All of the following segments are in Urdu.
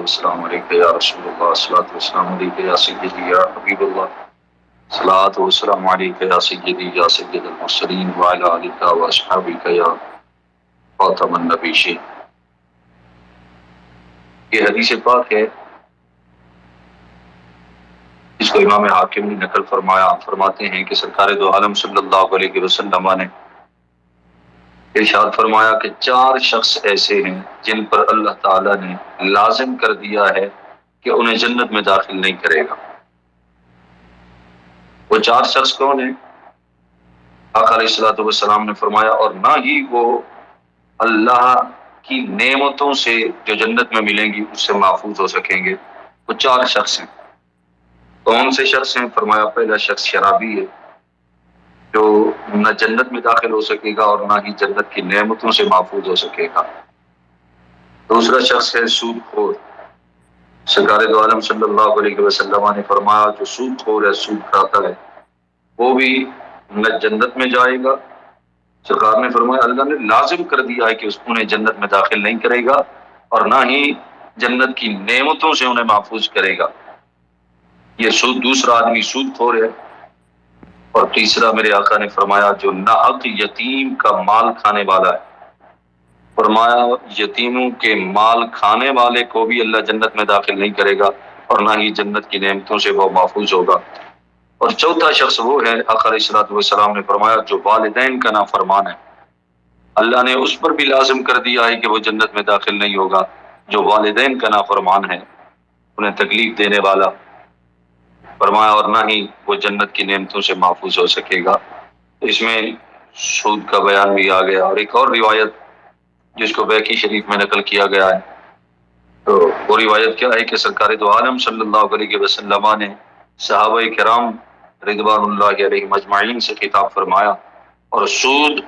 والسلام علیک یا رسول اللہ، الصلاۃ والسلام علیک یا سیدی یا حبیب اللہ، الصلاۃ والسلام علیک یا سیدی یا سید المرسلین وعلی آلک و اصحابک یا خاتم النبیین۔ یہ حدیث پاک ہے جس کو امام حاکم نے نقل فرمایا، فرماتے ہیں کہ سرکار دو عالم صلی اللہ علیہ وسلم نے ارشاد فرمایا کہ 4 شخص ایسے ہیں جن پر اللہ تعالیٰ نے لازم کر دیا ہے کہ انہیں جنت میں داخل نہیں کرے گا۔ وہ 4 شخص کون ہیں؟ آقا علیہ الصلوۃ والسلام نے فرمایا اور نہ ہی وہ اللہ کی نعمتوں سے جو جنت میں ملیں گی اس سے محفوظ ہو سکیں گے۔ وہ 4 شخص ہیں۔ کون سے شخص ہیں؟ فرمایا پہلا شخص شرابی ہے جو نہ جنت میں داخل ہو سکے گا اور نہ ہی جنت کی نعمتوں سے محفوظ ہو سکے گا۔ دوسرا شخص ہے سود خور۔ سرکار دو عالم صلی اللہ علیہ وسلم نے فرمایا جو سود خور ہے، سود کھاتا ہے، وہ بھی نہ جنت میں جائے گا۔ سرکار نے فرمایا اللہ نے لازم کر دیا ہے کہ انہیں جنت میں داخل نہیں کرے گا اور نہ ہی جنت کی نعمتوں سے انہیں محفوظ کرے گا۔ یہ سود دوسرا آدمی سود خور ہے۔ اور تیسرا میرے آقا نے فرمایا جو ناحق یتیم کا مال کھانے والا ہے، فرمایا یتیموں کے مال کھانے والے کو بھی اللہ جنت میں داخل نہیں کرے گا اور نہ ہی جنت کی نعمتوں سے وہ محفوظ ہوگا۔ اور چوتھا شخص وہ ہے، آقا علیہ الصلوۃ والسلام نے فرمایا جو والدین کا نافرمان ہے، اللہ نے اس پر بھی لازم کر دیا ہے کہ وہ جنت میں داخل نہیں ہوگا۔ جو والدین کا نافرمان ہے، انہیں تکلیف دینے والا، فرمایا اور نہ ہی وہ جنت کی نعمتوں سے محفوظ ہو سکے گا۔ اس میں سود کا بیان بھی آ گیا۔ اور ایک اور روایت جس کو بیہقی شریف میں نقل کیا گیا ہے، تو وہ روایت کیا ہے کہ سرکار دو عالم صلی اللہ علیہ وسلم نے صحابہ کرام رضوان اللہ علیہم اجمعین سے خطاب فرمایا اور سود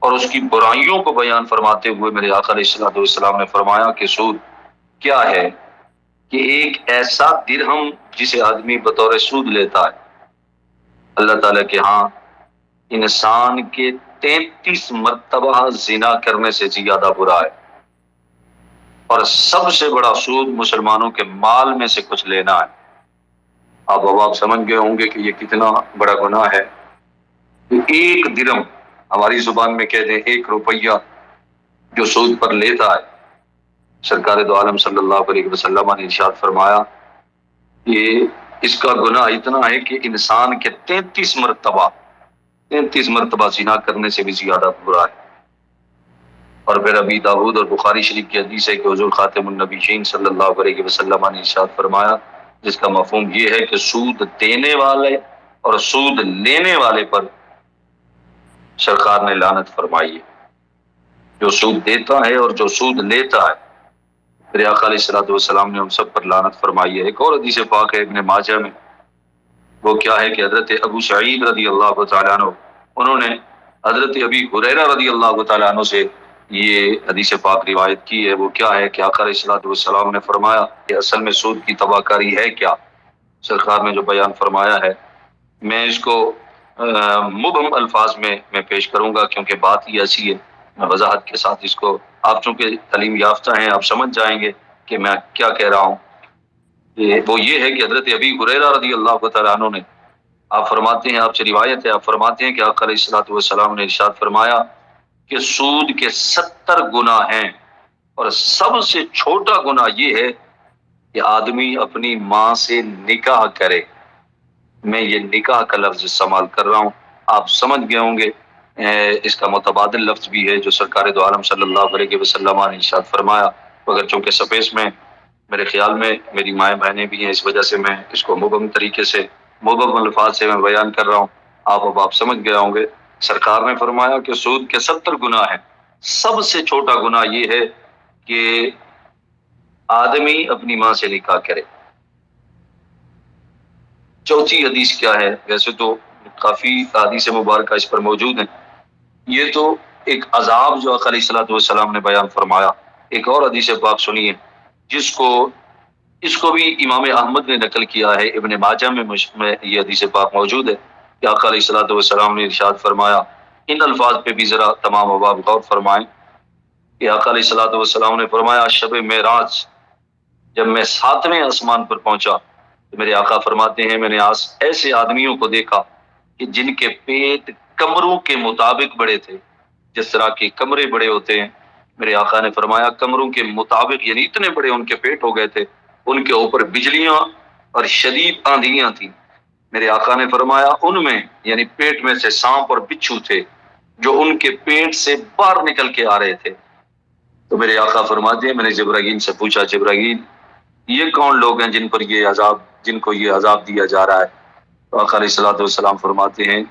اور اس کی برائیوں کو بیان فرماتے ہوئے میرے آقا علیہ الصلوۃ والسلام نے فرمایا کہ سود کیا ہے کہ ایک ایسا درہم جسے آدمی بطور سود لیتا ہے، اللہ تعالیٰ کے ہاں انسان کے 33 مرتبہ زنا کرنے سے زیادہ برا ہے۔ اور سب سے بڑا سود مسلمانوں کے مال میں سے کچھ لینا ہے۔ اب آپ سمجھ گئے ہوں گے کہ یہ کتنا بڑا گناہ ہے۔ ایک درہم، ہماری زبان میں کہتے ہیں 1 روپیہ جو سود پر لیتا ہے، سرکار دو عالم صلی اللہ علیہ وسلم نے ارشاد فرمایا کہ اس کا گناہ اتنا ہے کہ انسان کے 33 مرتبہ زنا کرنے سے بھی زیادہ برا ہے۔ اور پھر ابی داؤد اور بخاری شریف کی حدیث ہے کہ حضور خاتم النبیین صلی اللہ علیہ وسلم نے ارشاد فرمایا جس کا مفہوم یہ ہے کہ سود دینے والے اور سود لینے والے پر سرکار نے لعنت فرمائی ہے۔ جو سود دیتا ہے اور جو سود لیتا ہے، پھر آقا علیہ الصلوۃ والسلام نے ان سب پر لعنت فرمائی ہے۔ ایک اور حدیث پاک ہے ابن ماجہ میں، وہ کیا ہے کہ حضرت ابو سعید رضی اللہ تعالیٰ عنہ انہوں نے حضرت ابی ہریرہ رضی اللہ تعالیٰ عنہ سے یہ حدیث پاک روایت کی ہے۔ وہ کیا ہے کہ آقا علیہ الصلوۃ والسلام نے فرمایا کہ اصل میں سود کی تباہ کاری ہے کیا؟ سرکار نے جو بیان فرمایا ہے میں اس کو مبہم الفاظ میں پیش کروں گا کیونکہ بات ہی ایسی ہے، میں وضاحت کے ساتھ اس کو، آپ چونکہ تعلیم یافتہ ہیں آپ سمجھ جائیں گے کہ میں کیا کہہ رہا ہوں۔ وہ یہ ہے کہ حضرت ابی ہریرہ رضی اللہ تعالیٰ عنہ نے، آپ فرماتے ہیں، آپ سے روایت ہے، آپ فرماتے ہیں کہ آقا علیہ الصلوۃ والسلام نے ارشاد فرمایا کہ سود کے 70 گناہ ہیں اور سب سے چھوٹا گناہ یہ ہے کہ آدمی اپنی ماں سے نکاح کرے۔ میں یہ نکاح کا لفظ استعمال کر رہا ہوں، آپ سمجھ گئے ہوں گے۔ اس کا متبادل لفظ بھی ہے جو سرکار دو عالم صلی اللہ علیہ وسلم نے ارشاد فرمایا، مگر چونکہ سپیس میں میرے خیال میں میری مائیں بہنیں بھی ہیں، اس وجہ سے میں اس کو مبہم طریقے سے مبہم الفاظ سے میں بیان کر رہا ہوں۔ آپ سمجھ گئے ہوں گے۔ سرکار نے فرمایا کہ سود کے 70 گناہ ہیں، سب سے چھوٹا گناہ یہ ہے کہ آدمی اپنی ماں سے نکاح کرے۔ چوتھی حدیث کیا ہے؟ ویسے تو کافی حدیث مبارکہ اس پر موجود ہیں، یہ تو ایک عذاب جو آقا علیہ الصلوۃ والسلام نے بیان فرمایا۔ ایک اور حدیث پاک سنیے اس کو بھی امام احمد نے نقل کیا ہے، ابن ماجہ میں یہ حدیث پاک موجود ہے کہ آقا علیہ الصلوۃ والسلام نے ارشاد فرمایا، ان الفاظ پہ بھی ذرا تمام احباب غور فرمائیں کہ آقا علیہ الصلوۃ والسلام نے فرمایا شب معراج جب میں 7ویں آسمان پر پہنچا تو میرے آقا فرماتے ہیں میں نے ایسے آدمیوں کو دیکھا کہ جن کے پیٹ کمروں کے مطابق بڑے تھے، جس طرح کے کمرے بڑے ہوتے ہیں۔ میرے آقا نے فرمایا کمروں کے مطابق، یعنی اتنے بڑے ان کے پیٹ ہو گئے تھے، ان کے اوپر بجلیاں اور شدید آندھیاں تھیں۔ میرے آقا نے فرمایا ان میں یعنی پیٹ میں سے سانپ اور بچھو تھے جو ان کے پیٹ سے باہر نکل کے آ رہے تھے۔ تو میرے آقا فرماتے ہیں میں نے جبرائیل سے پوچھا جبرائیل یہ کون لوگ ہیں جن کو یہ عذاب دیا جا رہا ہے؟ تو آقا علیہ الصلوۃ والسلام فرماتے ہیں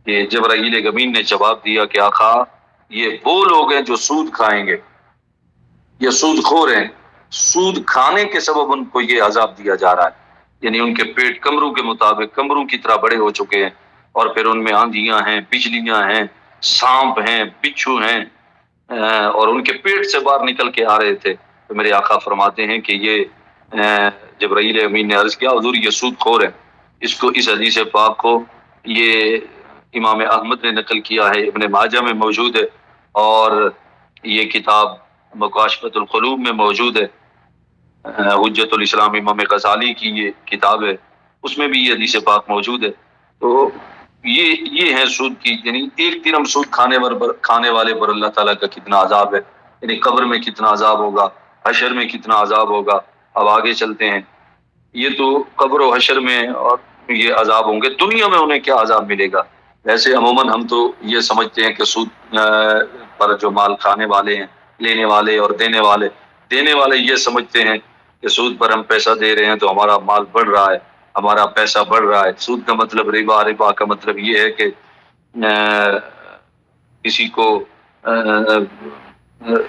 کہ جبرائیل امین نے جواب دیا کہ آقا یہ وہ لوگ ہیں جو سود کھائیں گے، یہ سود خور ہیں، سود کھانے کے سبب ان کو یہ عذاب دیا جا رہا ہے، یعنی ان کے پیٹ کمروں کے مطابق کمروں کی طرح بڑے ہو چکے ہیں، اور پھر ان میں آندھیاں ہیں، بجلیاں ہیں، سانپ ہیں، بچھو ہیں، اور ان کے پیٹ سے باہر نکل کے آ رہے تھے۔ تو میرے آقا فرماتے ہیں کہ یہ جبرائیل امین نے عرض کیا حضور یہ سود خور ہے۔ اس حدیث پاک کو یہ امام احمد نے نقل کیا ہے، ابن ماجہ میں موجود ہے، اور یہ کتاب مکاشفۃ القلوب میں موجود ہے، حجت الاسلام امام غزالی کی یہ کتاب ہے، اس میں بھی یہ حدیث پاک موجود ہے۔ تو یہ ہے سود کی، یعنی ایک دن ہم سود کھانے والے پر اللہ تعالیٰ کا کتنا عذاب ہے، یعنی قبر میں کتنا عذاب ہوگا، حشر میں کتنا عذاب ہوگا۔ اب آگے چلتے ہیں، یہ تو قبر و حشر میں اور یہ عذاب ہوں گے، دنیا میں انہیں کیا عذاب ملے گا؟ ویسے عموماً ہم تو یہ سمجھتے ہیں کہ سود پر جو مال کھانے والے ہیں، لینے والے اور دینے والے یہ سمجھتے ہیں کہ سود پر ہم پیسہ دے رہے ہیں تو ہمارا مال بڑھ رہا ہے، ہمارا پیسہ بڑھ رہا ہے۔ سود کا مطلب ربا کا مطلب یہ ہے کہ کسی کو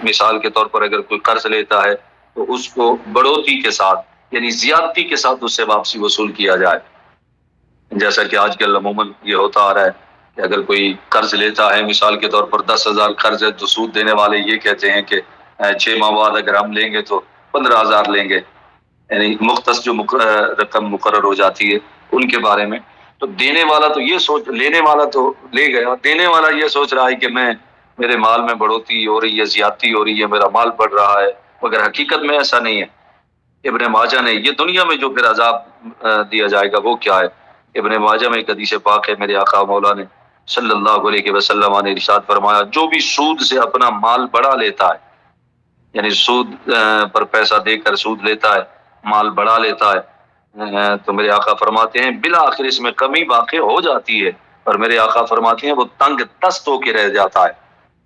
مثال کے طور پر اگر کوئی قرض لیتا ہے تو اس کو بڑھوتی کے ساتھ یعنی زیادتی کے ساتھ اس سے واپسی وصول کیا جائے، جیسا کہ آج کل عموماً یہ ہوتا آ رہا ہے کہ اگر کوئی قرض لیتا ہے، مثال کے طور پر 10,000 قرض ہے، تو سود دینے والے یہ کہتے ہیں کہ 6 ماہ بعد اگر ہم لیں گے تو 15,000 لیں گے، یعنی مختص جو رقم مقرر ہو جاتی ہے ان کے بارے میں۔ تو دینے والا تو یہ لینے والا تو لے گیا، دینے والا یہ سوچ رہا ہے کہ میرے مال میں بڑھوتی ہو رہی ہے، زیادتی ہو رہی ہے، میرا مال بڑھ رہا ہے، مگر حقیقت میں ایسا نہیں ہے۔ ابن ماجہ نے یہ دنیا میں جو پھر عذاب دیا جائے گا وہ کیا ہے؟ ابن ماجہ میں ایک حدیث پاک ہے، میرے آقا مولا نے صلی اللہ علیہ وسلم نے ارشاد فرمایا جو بھی سود سے اپنا مال بڑھا لیتا ہے، یعنی سود پر پیسہ دے کر سود لیتا ہے، مال بڑھا لیتا ہے، تو میرے آقا فرماتے ہیں بالآخر اس میں کمی واقع ہو جاتی ہے، اور میرے آقا فرماتے ہیں وہ تنگ دست ہو کے رہ جاتا ہے۔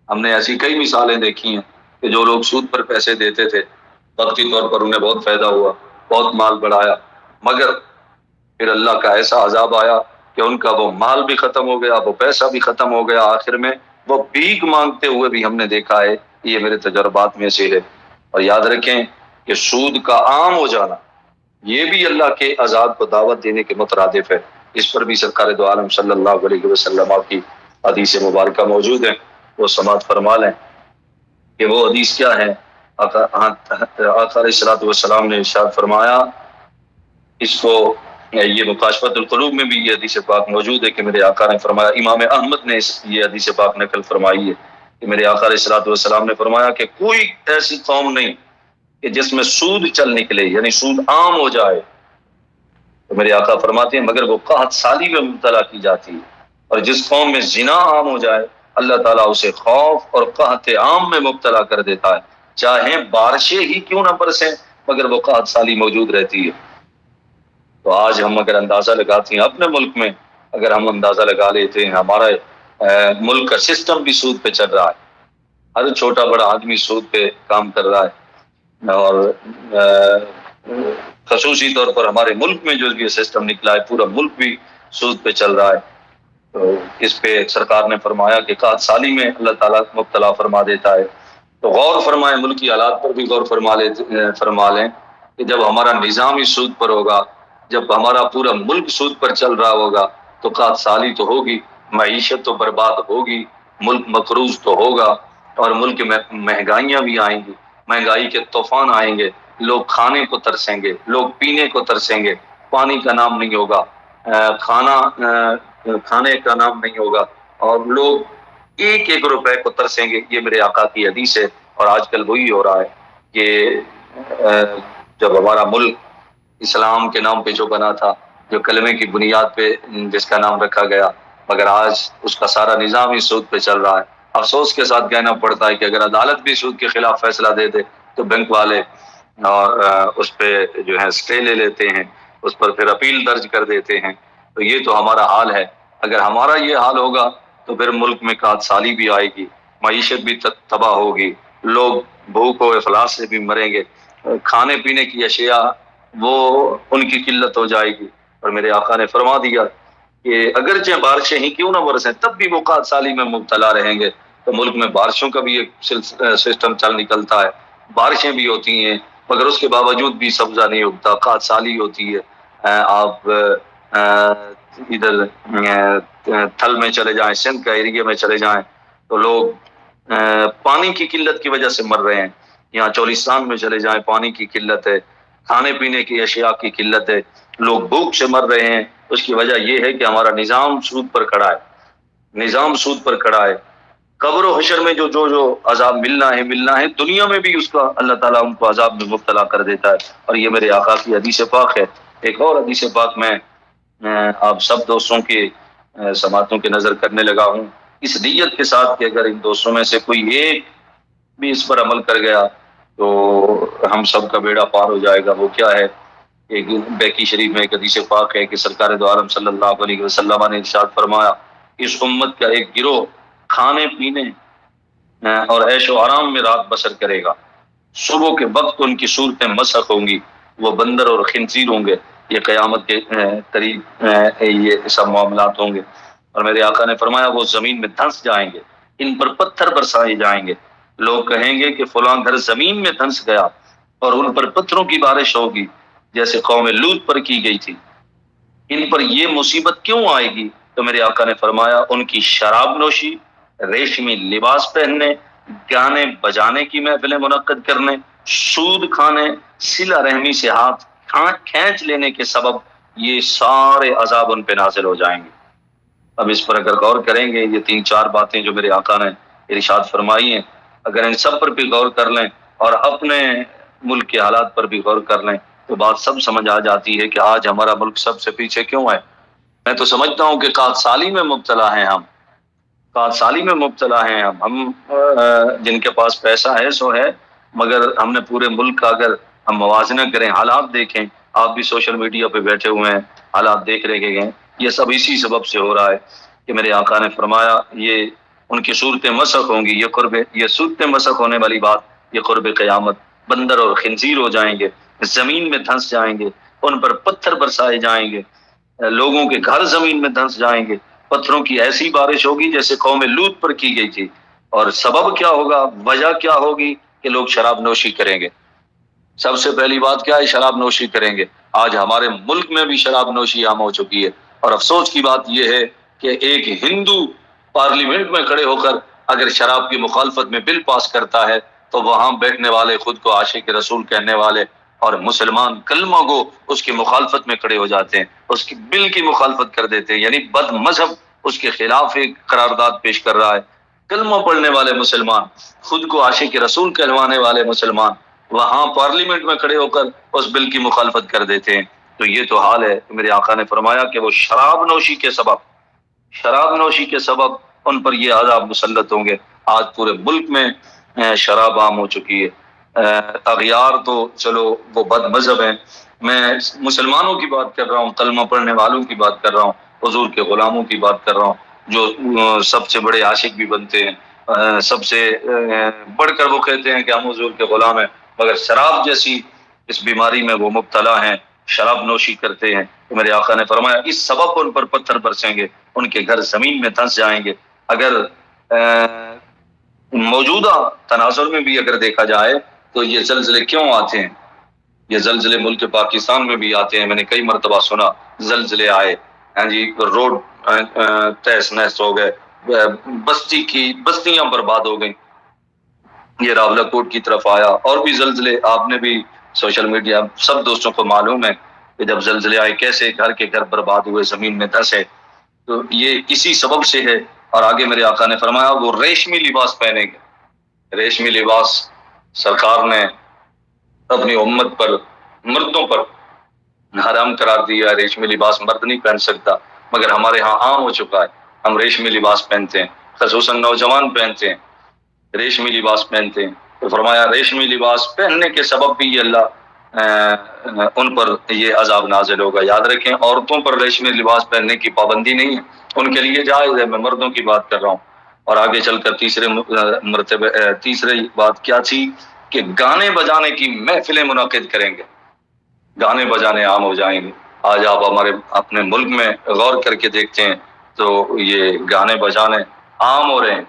ہم نے ایسی کئی مثالیں دیکھی ہیں کہ جو لوگ سود پر پیسے دیتے تھے، وقتی طور پر انہیں بہت فائدہ ہوا، بہت مال بڑھایا، مگر پھر اللہ کا ایسا عذاب آیا کہ ان کا وہ مال بھی ختم ہو گیا، وہ پیسہ بھی ختم ہو گیا، آخر میں وہ بھیک مانگتے ہوئے بھی ہم نے دیکھا ہے، یہ میرے تجربات میں سے ہے۔ اور یاد رکھیں کہ سود کا عام ہو جانا یہ بھی اللہ کے عذاب کو دعوت دینے کے مترادف ہے۔ اس پر بھی سرکار دو عالم صلی اللہ علیہ وسلم کی حدیث مبارکہ موجود ہیں، وہ سماعت فرما لیں کہ وہ حدیث کیا ہے۔ آقا علیہ الصلوۃ والسلام نے ارشاد فرمایا، اس کو یہ مکاشفۃ القلوب میں بھی یہ حدیث پاک موجود ہے کہ میرے آقا نے فرمایا، امام احمد نے یہ حدیث پاک نقل فرمائی ہے کہ میرے آقا علیہ الصلوۃ والسلام نے فرمایا کہ کوئی ایسی قوم نہیں کہ جس میں سود چل نکلے، یعنی سود عام ہو جائے، تو میرے آقا فرماتے ہیں مگر وہ قحط سالی میں مبتلا کی جاتی ہے، اور جس قوم میں زنا عام ہو جائے اللہ تعالیٰ اسے خوف اور قحط عام میں مبتلا کر دیتا ہے، چاہے بارشیں ہی کیوں نہ برسیں مگر وہ قحط سالی موجود رہتی ہے۔ تو آج ہم اگر اندازہ لگاتے ہیں اپنے ملک میں، اگر ہم اندازہ لگا لیتے ہیں ہمارا ملک کا سسٹم بھی سود پہ چل رہا ہے، ہر چھوٹا بڑا آدمی سود پہ کام کر رہا ہے، اور خصوصی طور پر ہمارے ملک میں جو یہ سسٹم نکلا ہے پورا ملک بھی سود پہ چل رہا ہے۔ تو اس پہ سرکار نے فرمایا کہ قحط سالی میں اللہ تعالیٰ مبتلا فرما دیتا ہے۔ تو غور فرمائیں، ملکی حالات پر بھی غور فرما لیں کہ جب ہمارا نظام ہی سود پر ہوگا، جب ہمارا پورا ملک سود پر چل رہا ہوگا تو قحط سالی تو ہوگی، معیشت تو برباد ہوگی، ملک مقروض تو ہوگا، اور ملک میں مہنگائیاں بھی آئیں گی، مہنگائی کے طوفان آئیں گے، لوگ کھانے کو ترسیں گے، لوگ پینے کو ترسیں گے، پانی کا نام نہیں ہوگا، کھانے کا نام نہیں ہوگا، اور لوگ ایک ایک روپے کو ترسیں گے۔ یہ میرے آقا کی حدیث ہے، اور آج کل وہی ہو رہا ہے کہ جب ہمارا ملک اسلام کے نام پہ جو بنا تھا، جو کلمے کی بنیاد پہ جس کا نام رکھا گیا، مگر آج اس کا سارا نظام ہی سود پہ چل رہا ہے۔ افسوس کے ساتھ کہنا پڑتا ہے کہ اگر عدالت بھی سود کے خلاف فیصلہ دے دے تو بینک والے اور اس پہ جو ہے اسٹے لے لیتے ہیں، اس پر پھر اپیل درج کر دیتے ہیں۔ تو یہ تو ہمارا حال ہے۔ اگر ہمارا یہ حال ہوگا تو پھر ملک میں قحط سالی بھی آئے گی، معیشت بھی تباہ ہوگی، لوگ بھوک و افلاس سے بھی مریں گے، کھانے پینے کی اشیاء وہ ان کی قلت ہو جائے گی۔ اور میرے آقا نے فرما دیا کہ اگرچہ بارشیں ہی کیوں نہ برسیں تب بھی وہ قحط سالی میں مبتلا رہیں گے۔ تو ملک میں بارشوں کا بھی ایک سسٹم چل نکلتا ہے، بارشیں بھی ہوتی ہیں مگر اس کے باوجود بھی سبزہ نہیں اگتا، قحط سالی ہوتی ہے۔ آپ ادھر تھل میں چلے جائیں، سندھ کا ایریا میں چلے جائیں تو لوگ پانی کی قلت کی وجہ سے مر رہے ہیں۔ یہاں چولستان میں چلے جائیں، پانی کی قلت ہے، کھانے پینے کی اشیاء کی قلت ہے، لوگ بھوک سے مر رہے ہیں۔ اس کی وجہ یہ ہے کہ ہمارا نظام سود پر کھڑا ہے، نظام سود پر کھڑا ہے۔ قبر و حشر میں جو عذاب ملنا ہے، دنیا میں بھی اس کا اللہ تعالیٰ ان کو عذاب میں مبتلا کر دیتا ہے۔ اور یہ میرے آقا کی حدیث پاک ہے۔ ایک اور حدیث پاک میں آپ سب دوستوں کی سماعتوں کی نظر کرنے لگا ہوں، اس نیت کے ساتھ کہ اگر ان دوستوں میں سے کوئی ایک بھی اس پر عمل کر گیا تو ہم سب کا بیڑا پار ہو جائے گا۔ وہ کیا ہے؟ ایک بیکی شریف میں ایک حدیث پاک ہے کہ سرکار دو عالم صلی اللہ علیہ وسلم نے ارشاد فرمایا، اس امت کا ایک گروہ کھانے پینے اور عیش و آرام میں رات بسر کرے گا، صبح کے وقت ان کی صورتیں مسخ ہوں گی، وہ بندر اور خنزیر ہوں گے۔ یہ قیامت کے قریب یہ سب معاملات ہوں گے۔ اور میرے آقا نے فرمایا وہ زمین میں دھنس جائیں گے، ان پر پتھر برسائے جائیں گے، لوگ کہیں گے کہ فلاں گھر زمین میں دھنس گیا اور ان پر پتھروں کی بارش ہوگی جیسے قوم لوط پر کی گئی تھی۔ ان پر یہ مصیبت کیوں آئے گی؟ تو میرے آقا نے فرمایا ان کی شراب نوشی، ریشمی لباس پہننے، گانے بجانے کی محفلیں منعقد کرنے، سود کھانے، صلہ رحمی سے ہاتھ کھینچ لینے کے سبب یہ سارے عذاب ان پہ نازل ہو جائیں گے۔ اب اس پر اگر غور کریں گے، یہ 3-4 باتیں جو میرے آقا نے ارشاد فرمائی ہیں، اگر ان سب پر بھی غور کر لیں اور اپنے ملک کے حالات پر بھی غور کر لیں تو بات سب سمجھ آ جاتی ہے کہ آج ہمارا ملک سب سے پیچھے کیوں ہے۔ میں تو سمجھتا ہوں کہ قحط سالی میں مبتلا ہیں ہم، قحط سالی میں مبتلا ہیں ہم جن کے پاس پیسہ ہے سو ہے، مگر ہم نے پورے ملک کا اگر ہم موازنہ کریں، حالات دیکھیں، آپ بھی سوشل میڈیا پہ بیٹھے ہوئے ہیں، حالات دیکھ رہے ہیں، یہ سب اسی سبب سے ہو رہا ہے کہ میرے آقا نے فرمایا یہ ان کی صورتیں مسخ ہوں گی، یہ صورتیں مسخ ہونے والی بات، یہ قرب قیامت، بندر اور خنزیر ہو جائیں گے، زمین میں دھنس جائیں گے، ان پر پتھر برسائے جائیں گے، لوگوں کے گھر زمین میں دھنس جائیں گے، پتھروں کی ایسی بارش ہوگی جیسے قوم لوط پر کی گئی تھی۔ اور سبب کیا ہوگا، وجہ کیا ہوگی کہ لوگ شراب نوشی کریں گے۔ سب سے پہلی بات کیا ہے؟ شراب نوشی کریں گے۔ آج ہمارے ملک میں بھی شراب نوشی عام ہو چکی ہے، اور افسوس کی بات یہ ہے کہ ایک ہندو پارلیمنٹ میں کھڑے ہو کر اگر شراب کی مخالفت میں بل پاس کرتا ہے تو وہاں بیٹھنے والے خود کو عاشق رسول کہنے والے اور مسلمان کلمہ گو اس کی مخالفت میں کھڑے ہو جاتے ہیں، اس کی بل کی مخالفت کر دیتے ہیں، یعنی بد مذہب اس کے خلاف ایک قرارداد پیش کر رہا ہے۔ کلمہ پڑھنے والے مسلمان، خود کو عاشق رسول کہلوانے والے مسلمان وہاں پارلیمنٹ میں کھڑے ہو کر اس بل کی مخالفت کر دیتے ہیں۔ تو یہ تو حال ہے۔ میرے آقا نے فرمایا کہ وہ شراب نوشی کے سبب ان پر یہ عذاب مسلط ہوں گے۔ آج پورے ملک میں شراب عام ہو چکی ہے۔ اغیار تو چلو وہ بد مذہب ہیں، میں مسلمانوں کی بات کر رہا ہوں، کلمہ پڑھنے والوں کی بات کر رہا ہوں، حضور کے غلاموں کی بات کر رہا ہوں، جو سب سے بڑے عاشق بھی بنتے ہیں، سب سے بڑھ کر وہ کہتے ہیں کہ ہم حضور کے غلام ہیں، مگر شراب جیسی اس بیماری میں وہ مبتلا ہیں، شراب نوشی کرتے ہیں۔ تو میرے آقا نے فرمایا اس سبب ان پر پتھر برسیں گے، ان کے گھر زمین میں دھنس جائیں گے۔ اگر موجودہ تناظر میں بھی اگر دیکھا جائے تو یہ زلزلے کیوں آتے ہیں؟ یہ زلزلے ملک پاکستان میں بھی آتے ہیں۔ میں نے کئی مرتبہ سنا زلزلے آئے، روڈ تہس نہس ہو گئے، بستیاں برباد ہو گئیں، یہ راولہ کوٹ کی طرف آیا، اور بھی زلزلے آپ نے بھی سوشل میڈیا سب دوستوں کو معلوم ہے کہ جب زلزلے آئے کیسے گھر کے گھر برباد ہوئے، زمین میں دھسے۔ تو یہ اسی سبب سے ہے۔ اور آگے میرے آقا نے فرمایا وہ ریشمی لباس پہنیں گے۔ ریشمی لباس سرکار نے اپنی امت پر مردوں پر حرام قرار دیا، ریشمی لباس مرد نہیں پہن سکتا، مگر ہمارے ہاں عام ہو چکا ہے، ہم ریشمی لباس پہنتے ہیں، خصوصاً نوجوان پہنتے ہیں، ریشمی لباس پہنتے ہیں۔ تو فرمایا ریشمی لباس پہننے کے سبب بھی یہ اللہ ان پر یہ عذاب نازل ہوگا۔ یاد رکھیں عورتوں پر ریشمی لباس پہننے کی پابندی نہیں ہے، ان کے لیے جائز ہے، میں مردوں کی بات کر رہا ہوں۔ اور آگے چل کر تیسری بات کیا تھی کہ گانے بجانے کی محفلیں منعقد کریں گے، گانے بجانے عام ہو جائیں گے۔ آج آپ ہمارے اپنے ملک میں غور کر کے دیکھتے ہیں تو یہ گانے بجانے عام ہو رہے ہیں۔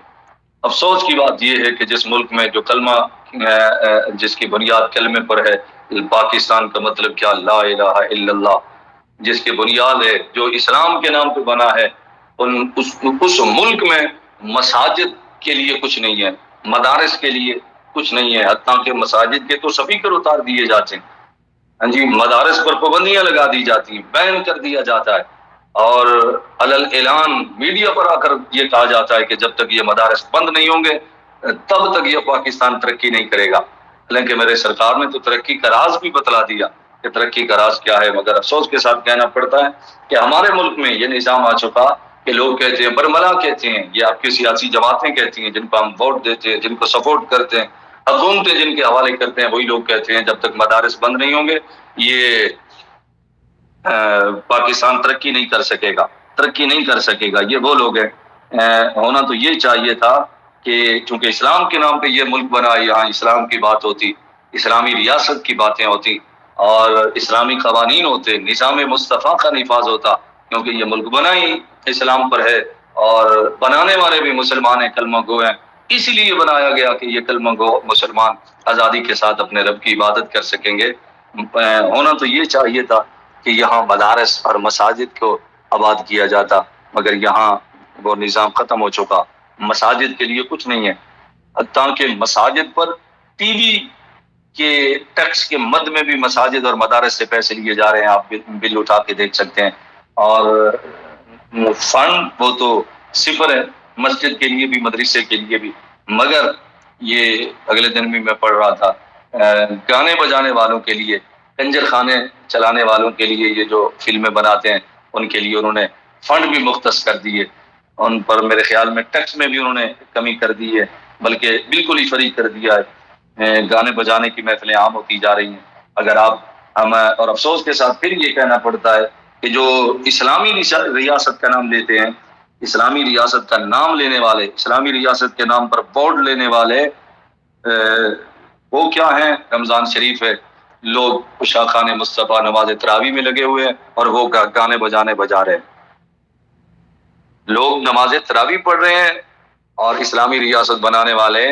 افسوس کی بات یہ ہے کہ جس ملک میں جو کلمہ جس کی بنیاد کلمے پر ہے، پاکستان کا مطلب کیا، لا الہ الا اللہ، جس کی بنیاد ہے جو اسلام کے نام پہ بنا ہے، اس ملک میں مساجد کے لیے کچھ نہیں ہے، مدارس کے لیے کچھ نہیں ہے، حتیٰ کہ مساجد کے تو سپیکر اتار دیے جاتے ہیں، ہاں جی، مدارس پر پابندیاں لگا دی جاتی ہیں، بین کر دیا جاتا ہے، اور علل اعلان میڈیا پر آ کر یہ کہا جاتا ہے کہ جب تک یہ مدارس بند نہیں ہوں گے تب تک یہ پاکستان ترقی نہیں کرے گا۔ حالانکہ میرے سرکار نے تو ترقی کا راز بھی بتلا دیا کہ ترقی کا راز کیا ہے، مگر افسوس کے ساتھ کہنا پڑتا ہے کہ ہمارے ملک میں یہ نظام آ چکا کہ لوگ کہتے ہیں، برملا کہتے ہیں، یہ آپ کی سیاسی جماعتیں کہتی ہیں جن کو ہم ووٹ دیتے ہیں، جن کو سپورٹ کرتے ہیں، حکومتیں جن کے حوالے کرتے ہیں، وہی لوگ کہتے ہیں جب تک مدارس بند نہیں ہوں گے یہ پاکستان ترقی نہیں کر سکے گا، ترقی نہیں کر سکے گا۔ یہ وہ لوگ ہیں، ہونا تو یہ چاہیے تھا کہ چونکہ اسلام کے نام پہ یہ ملک بنا ہے، یہاں اسلام کی بات ہوتی، اسلامی ریاست کی باتیں ہوتی اور اسلامی قوانین ہوتے، نظام مصطفیٰ کا نفاذ ہوتا، کیونکہ یہ ملک بنا ہی اسلام پر ہے اور بنانے والے بھی مسلمان ہیں، کلمہ گو ہیں، اسی لیے بنایا گیا کہ یہ کلمہ گو مسلمان آزادی کے ساتھ اپنے رب کی عبادت کر سکیں گے۔ ہونا تو یہ چاہیے تھا کہ یہاں مدارس اور مساجد کو آباد کیا جاتا، مگر یہاں وہ نظام ختم ہو چکا، مساجد کے لیے کچھ نہیں ہے، حتیٰ کہ مساجد پر ٹی وی کے ٹیکس کے مد میں بھی مساجد اور مدارس سے پیسے لیے جا رہے ہیں، آپ بل اٹھا کے دیکھ سکتے ہیں، اور فنڈ وہ تو صفر ہے، مسجد کے لیے بھی مدرسے کے لیے بھی۔ مگر یہ اگلے دن بھی میں پڑھ رہا تھا گانے بجانے والوں کے لیے، کنجر خانے چلانے والوں کے لیے، یہ جو فلمیں بناتے ہیں ان کے لیے انہوں نے فنڈ بھی مختص کر دیے، ان پر میرے خیال میں ٹیکس میں بھی انہوں نے کمی کر دی ہے، بلکہ بالکل ہی فری کر دیا ہے، گانے بجانے کی محفلیں عام ہوتی جا رہی ہیں۔ اگر آپ اور افسوس کے ساتھ پھر یہ کہنا پڑتا ہے کہ جو اسلامی ریاست کا نام لیتے ہیں، اسلامی ریاست کا نام لینے والے، اسلامی ریاست کے نام پر بورڈ لینے والے وہ کیا ہیں؟ رمضان شریف ہے، لوگ شاخان مصطفیٰ نماز تراویح میں لگے ہوئے ہیں اور وہ گانے بجانے بجا رہے ہیں، لوگ نماز تراویح پڑھ رہے ہیں اور اسلامی ریاست بنانے والے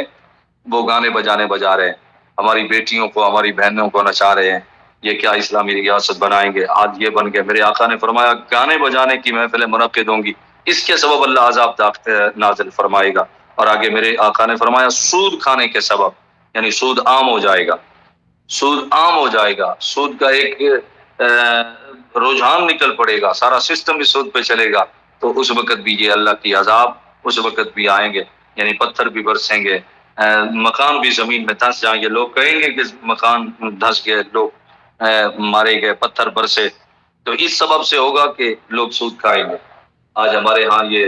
وہ گانے بجانے بجا رہے ہیں، ہماری بیٹیوں کو، ہماری بہنوں کو نچا رہے ہیں، یہ کیا اسلامی ریاست بنائیں گے؟ آج یہ بن گئے۔ میرے آقا نے فرمایا گانے بجانے کی محفلیں منعقد ہوں گی، اس کے سبب اللہ عذاب نازل فرمائے گا، اور آگے میرے آقا نے فرمایا سود کھانے کے سبب، یعنی سود عام ہو جائے گا، سود عام ہو جائے گا، سود کا ایک رجحان نکل پڑے گا، سارا سسٹم بھی سود پہ چلے گا، تو اس وقت بھی یہ اللہ کی عذاب اس وقت بھی آئیں گے، یعنی پتھر بھی برسیں گے، مکان بھی زمین میں دھس جائیں گے، لوگ کہیں گے کہ مکان دھس گئے، لوگ مارے گئے، پتھر برسے، تو اس سبب سے ہوگا کہ لوگ سود کھائیں گے۔ آج ہمارے ہاں یہ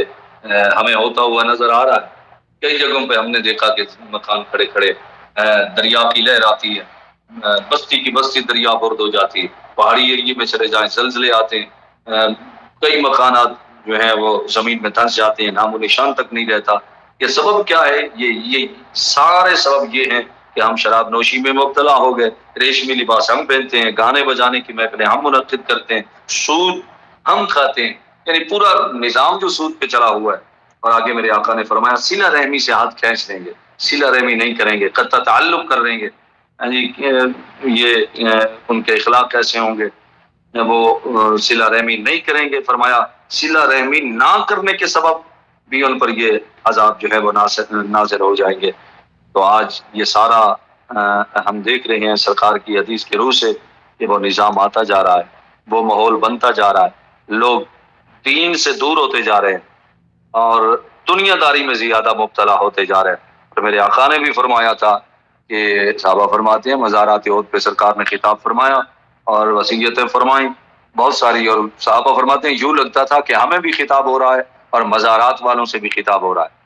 ہمیں ہوتا ہوا نظر آ رہا ہے، کئی جگہوں پہ ہم نے دیکھا کہ مکان کھڑے کھڑے، دریا کی لہر آتی ہے، بستی کی بستی دریا برد ہو جاتی ہے، پہاڑی ایریے میں چلے جائیں زلزلے آتے ہیں، کئی مکانات جو ہیں وہ زمین میں دھنس جاتے ہیں، نام و نشان تک نہیں رہتا۔ یہ سبب کیا ہے؟ یہ سارے سبب یہ ہیں کہ ہم شراب نوشی میں مبتلا ہو گئے، ریشمی لباس ہم پہنتے ہیں، گانے بجانے کی محفلیں ہم منعقد کرتے ہیں، سود ہم کھاتے ہیں، یعنی پورا نظام جو سود پہ چلا ہوا ہے۔ اور آگے میرے آقا نے فرمایا صلہ رحمی سے ہاتھ کھینچ لیں گے، صلہ رحمی نہیں کریں گے، قطع تعلق کر دیں گے، یہ ان کے اخلاق کیسے ہوں گے؟ وہ صلہ رحمی نہیں کریں گے، فرمایا صلہ رحمی نہ کرنے کے سبب بھی ان پر یہ عذاب جو ہے وہ نازل ہو جائیں گے۔ تو آج یہ سارا ہم دیکھ رہے ہیں سرکار کی حدیث کے روح سے کہ وہ نظام آتا جا رہا ہے، وہ ماحول بنتا جا رہا ہے، لوگ دین سے دور ہوتے جا رہے ہیں اور دنیا داری میں زیادہ مبتلا ہوتے جا رہے ہیں۔ تو میرے آقا نے بھی فرمایا تھا کہ صحابہ فرماتے ہیں مزارات احد پہ سرکار نے خطاب فرمایا اور وصیتیں فرمائیں بہت ساری، اور صحابہ فرماتے ہیں یوں لگتا تھا کہ ہمیں بھی خطاب ہو رہا ہے اور مزارات والوں سے بھی خطاب ہو رہا ہے،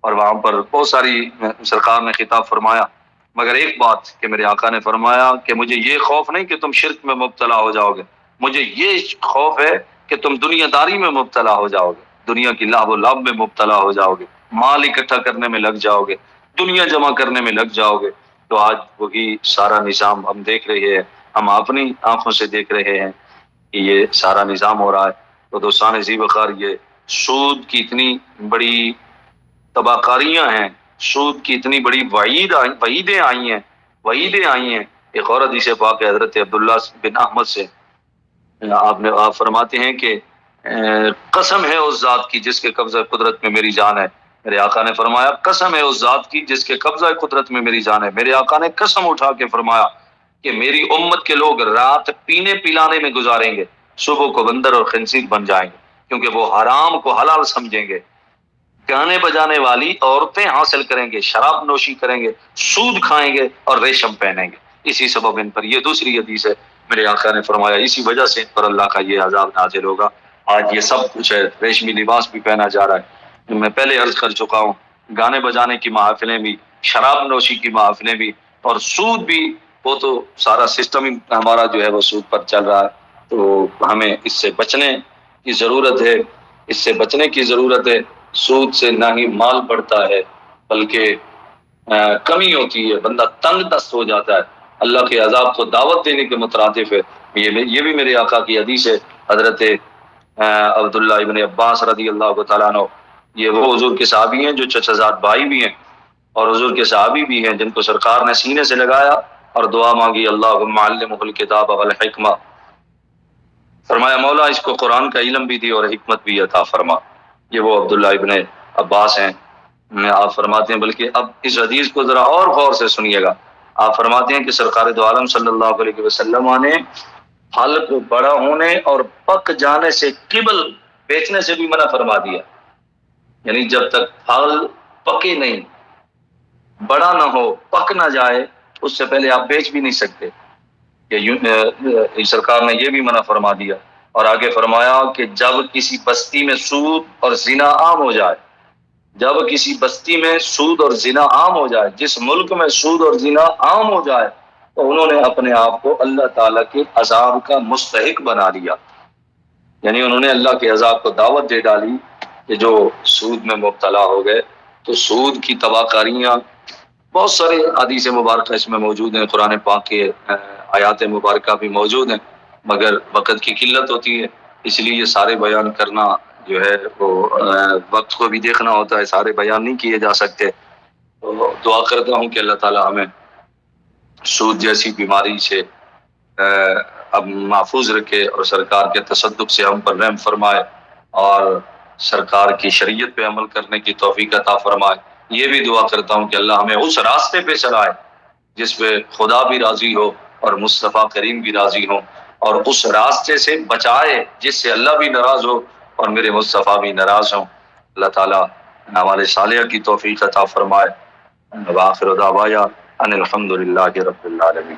اور وہاں پر بہت ساری سرکار نے خطاب فرمایا، مگر ایک بات کہ میرے آقا نے فرمایا کہ مجھے یہ خوف نہیں کہ تم شرک میں مبتلا ہو جاؤ گے، مجھے یہ خوف ہے کہ تم دنیا داری میں مبتلا ہو جاؤ گے، دنیا کی لہو و لعب میں مبتلا ہو جاؤ گے، مال اکٹھا کرنے میں لگ جاؤ گے، دنیا جمع کرنے میں لگ جاؤ گے۔ تو آج وہی سارا نظام ہم دیکھ رہے ہیں، ہم اپنی آنکھوں سے دیکھ رہے ہیں کہ یہ سارا نظام ہو رہا ہے۔ تو دوستان عزیز وقار، یہ سود کی اتنی بڑی تباہ کاریاں ہیں، سود کی اتنی بڑی وعیدیں آئی ہیں۔ ایک اور حدیث پاک ہے حضرت عبداللہ بن احمد سے، آپ فرماتے ہیں کہ قسم ہے اس ذات کی جس کے قبضہ قدرت میں میری جان ہے۔ میرے آقا نے فرمایا قسم ہے اس ذات کی جس کے قبضہ قدرت میں میری جان ہے۔ میرے آقا نے قسم اٹھا کے فرمایا کہ میری امت کے لوگ رات پینے پلانے میں گزاریں گے، صبح کو بندر اور خنزیر بن جائیں گے، کیونکہ وہ حرام کو حلال سمجھیں گے، گانے بجانے والی عورتیں حاصل کریں گے، شراب نوشی کریں گے، سود کھائیں گے اور ریشم پہنیں گے۔ اسی سبب ان پر، یہ دوسری حدیث ہے، میرے آقا نے فرمایا اسی وجہ سے ان پر اللہ کا یہ عذاب نازل ہوگا۔ آج یہ سب کچھ ہے، ریشمی لباس بھی پہنا جا رہا ہے، میں پہلے عرض کر چکا ہوں، گانے بجانے کی محافلیں بھی، شراب نوشی کی محافلیں بھی، اور سود بھی، وہ تو سارا سسٹم ہی ہمارا جو ہے وہ سود پر چل رہا ہے۔ تو ہمیں اس سے بچنے کی ضرورت ہے، اس سے بچنے کی ضرورت ہے۔ سود سے نہ ہی مال بڑھتا ہے بلکہ کمی ہوتی ہے، بندہ تنگ دست ہو جاتا ہے، اللہ کے عذاب کو دعوت دینے کے مترادف ہے۔ یہ بھی میرے آقا کی حدیث ہے، حضرت عبداللہ ابن عباس رضی اللہ تعالیٰ عنہ، یہ وہ حضور کے صحابی ہیں جو چچا زاد بھائی بھی ہیں اور حضور کے صحابی بھی ہیں، جن کو سرکار نے سینے سے لگایا اور دعا مانگی اللہم علمہ الکتاب والحکمہ، فرمایا مولا اس کو قرآن کا علم بھی دی اور حکمت بھی عطا فرما۔ یہ وہ عبداللہ ابن عباس ہیں۔ آپ فرماتے ہیں، بلکہ اب اس حدیث کو ذرا اور غور سے سنیے گا، آپ فرماتے ہیں کہ سرکار دو عالم صلی اللہ علیہ وسلم نے پھل کو بڑا ہونے اور پک جانے سے قبل بیچنے سے بھی منع فرما دیا، یعنی جب تک پھل پکے نہیں، بڑا نہ ہو، پک نہ جائے، اس سے پہلے آپ بیچ بھی نہیں سکتے، کہ سرکار نے یہ بھی منع فرما دیا۔ اور آگے فرمایا کہ جب کسی بستی میں سود اور زنا عام ہو جائے، جب کسی بستی میں سود اور زنا عام ہو جائے، جس ملک میں سود اور زنا عام ہو جائے، تو انہوں نے اپنے آپ کو اللہ تعالیٰ کے عذاب کا مستحق بنا لیا، یعنی انہوں نے اللہ کے عذاب کو دعوت دے ڈالی کہ جو سود میں مبتلا ہو گئے۔ تو سود کی تباہ کاریاں بہت سارے حدیث مبارکہ اس میں موجود ہیں، قرآن پاک کے آیات مبارکہ بھی موجود ہیں، مگر وقت کی قلت ہوتی ہے، اس لیے یہ سارے بیان کرنا جو ہے وہ وقت کو بھی دیکھنا ہوتا ہے، سارے بیان نہیں کیے جا سکتے۔ تو دعا کرتا ہوں کہ اللہ تعالی ہمیں سود جیسی بیماری سے اب محفوظ رکھے اور سرکار کے تصدق سے ہم پر رحم فرمائے اور سرکار کی شریعت پہ عمل کرنے کی توفیق عطا فرمائے۔ یہ بھی دعا کرتا ہوں کہ اللہ ہمیں اس راستے پہ چلائے جس پہ خدا بھی راضی ہو اور مصطفیٰ کریم بھی راضی ہوں، اور اس راستے سے بچائے جس سے اللہ بھی ناراض ہو اور میرے مصطفیٰ بھی ناراض ہوں۔ اللہ تعالیٰ ہمارے صالحہ کی توفیق عطا فرمائے۔ وآخر دعوانا ان الحمد للہ رب العالمین۔